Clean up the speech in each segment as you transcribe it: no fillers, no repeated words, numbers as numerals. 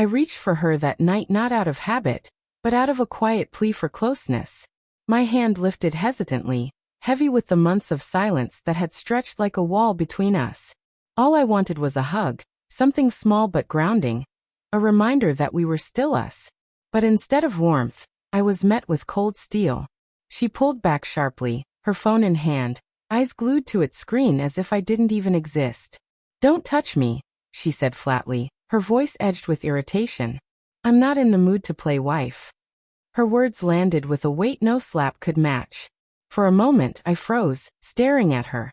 I reached for her that night not out of habit, but out of a quiet plea for closeness. My hand lifted hesitantly, heavy with the months of silence that had stretched like a wall between us. All I wanted was a hug, something small but grounding, a reminder that we were still us. But instead of warmth, I was met with cold steel. She pulled back sharply, her phone in hand, eyes glued to its screen as if I didn't even exist. "Don't touch me," she said flatly, her voice edged with irritation. "I'm not in the mood to play wife." Her words landed with a weight no slap could match. For a moment I froze, staring at her.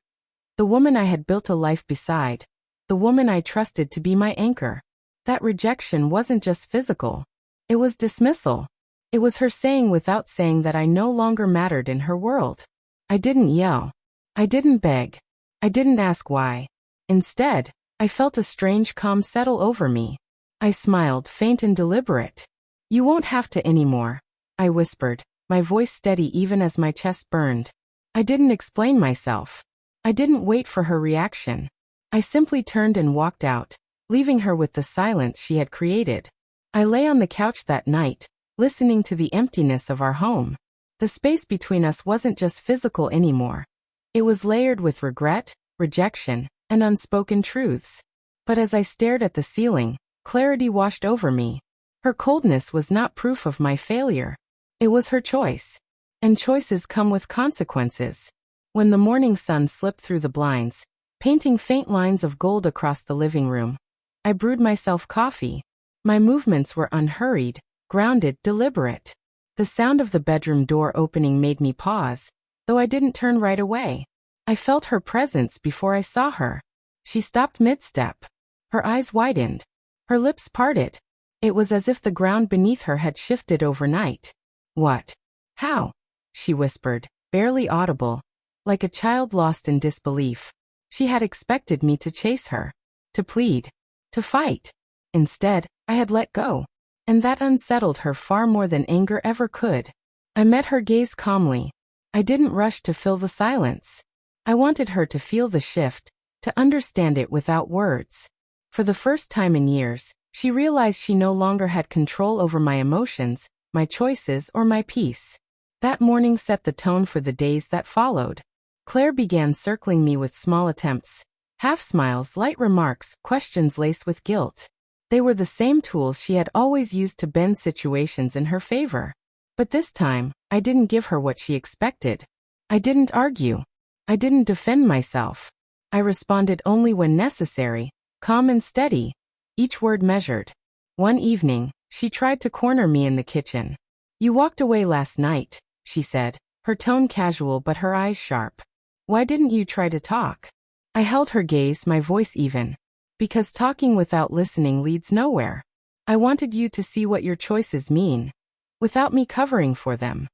The woman I had built a life beside. The woman I trusted to be my anchor. That rejection wasn't just physical. It was dismissal. It was her saying without saying that I no longer mattered in her world. I didn't yell. I didn't beg. I didn't ask why. Instead, I felt a strange calm settle over me. I smiled, faint and deliberate. "You won't have to anymore," I whispered, my voice steady even as my chest burned. I didn't explain myself. I didn't wait for her reaction. I simply turned and walked out, leaving her with the silence she had created. I lay on the couch that night, listening to the emptiness of our home. The space between us wasn't just physical anymore. It was layered with regret, rejection, and unspoken truths. But as I stared at the ceiling, clarity washed over me. Her coldness was not proof of my failure. It was her choice. And choices come with consequences. When the morning sun slipped through the blinds, painting faint lines of gold across the living room, I brewed myself coffee. My movements were unhurried, grounded, deliberate. The sound of the bedroom door opening made me pause, though I didn't turn right away. I felt her presence before I saw her. She stopped mid-step. Her eyes widened. Her lips parted. It was as if the ground beneath her had shifted overnight. "What? How?" she whispered, barely audible, like a child lost in disbelief. She had expected me to chase her, to plead, to fight. Instead, I had let go. And that unsettled her far more than anger ever could. I met her gaze calmly. I didn't rush to fill the silence. I wanted her to feel the shift, to understand it without words. For the first time in years, she realized she no longer had control over my emotions, my choices, or my peace. That morning set the tone for the days that followed. Claire began circling me with small attempts, half smiles, light remarks, questions laced with guilt. They were the same tools she had always used to bend situations in her favor. But this time, I didn't give her what she expected. I didn't argue. I didn't defend myself. I responded only when necessary, calm and steady, each word measured. One evening, she tried to corner me in the kitchen. "You walked away last night," she said, her tone casual but her eyes sharp. "Why didn't you try to talk?" I held her gaze, my voice even. "Because talking without listening leads nowhere. I wanted you to see what your choices mean, without me covering for them."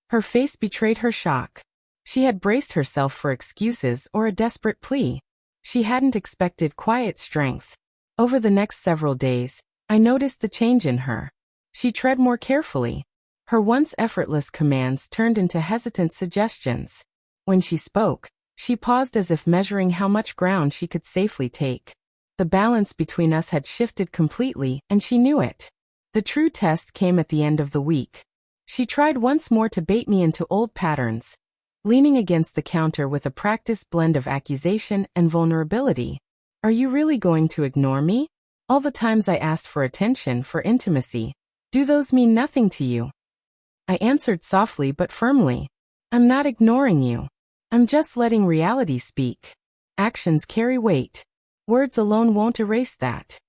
Her face betrayed her shock. She had braced herself for excuses or a desperate plea. She hadn't expected quiet strength. Over the next several days, I noticed the change in her. She tread more carefully. Her once effortless commands turned into hesitant suggestions. When she spoke, she paused as if measuring how much ground she could safely take. The balance between us had shifted completely, and she knew it. The true test came at the end of the week. She tried once more to bait me into old patterns, leaning against the counter with a practiced blend of accusation and vulnerability. "Are you really going to ignore me? All the times I asked for attention, for intimacy, do those mean nothing to you?" I answered softly but firmly. "I'm not ignoring you. I'm just letting reality speak. Actions carry weight. Words alone won't erase that."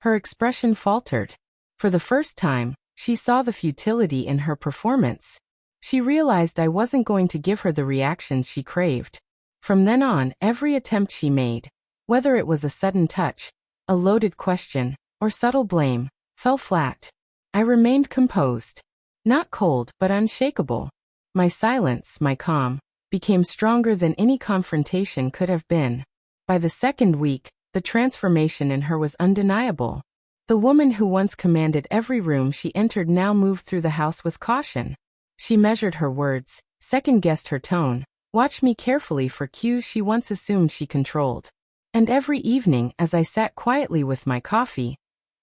Her expression faltered. For the first time, she saw the futility in her performance. She realized I wasn't going to give her the reactions she craved. From then on, every attempt she made, whether it was a sudden touch, a loaded question, or subtle blame, fell flat. I remained composed. Not cold, but unshakable. My silence, my calm, became stronger than any confrontation could have been. By the second week, the transformation in her was undeniable. The woman who once commanded every room she entered now moved through the house with caution. She measured her words, second-guessed her tone, watched me carefully for cues she once assumed she controlled. And every evening, as I sat quietly with my coffee,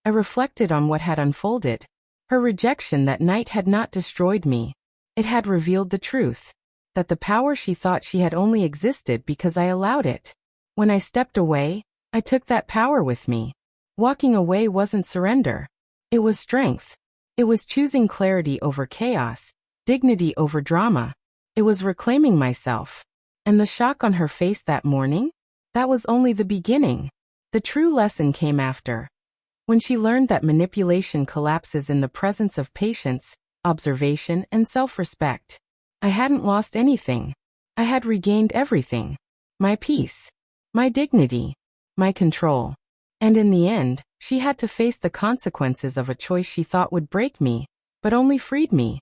I reflected on what had unfolded. Her rejection that night had not destroyed me. It had revealed the truth. That the power she thought she had only existed because I allowed it. When I stepped away, I took that power with me. Walking away wasn't surrender. It was strength. It was choosing clarity over chaos, dignity over drama. It was reclaiming myself. And the shock on her face that morning? That was only the beginning. The true lesson came after. When she learned that manipulation collapses in the presence of patience, observation, and self-respect. I hadn't lost anything. I had regained everything. My peace. My dignity. My control. And in the end, she had to face the consequences of a choice she thought would break me, but only freed me.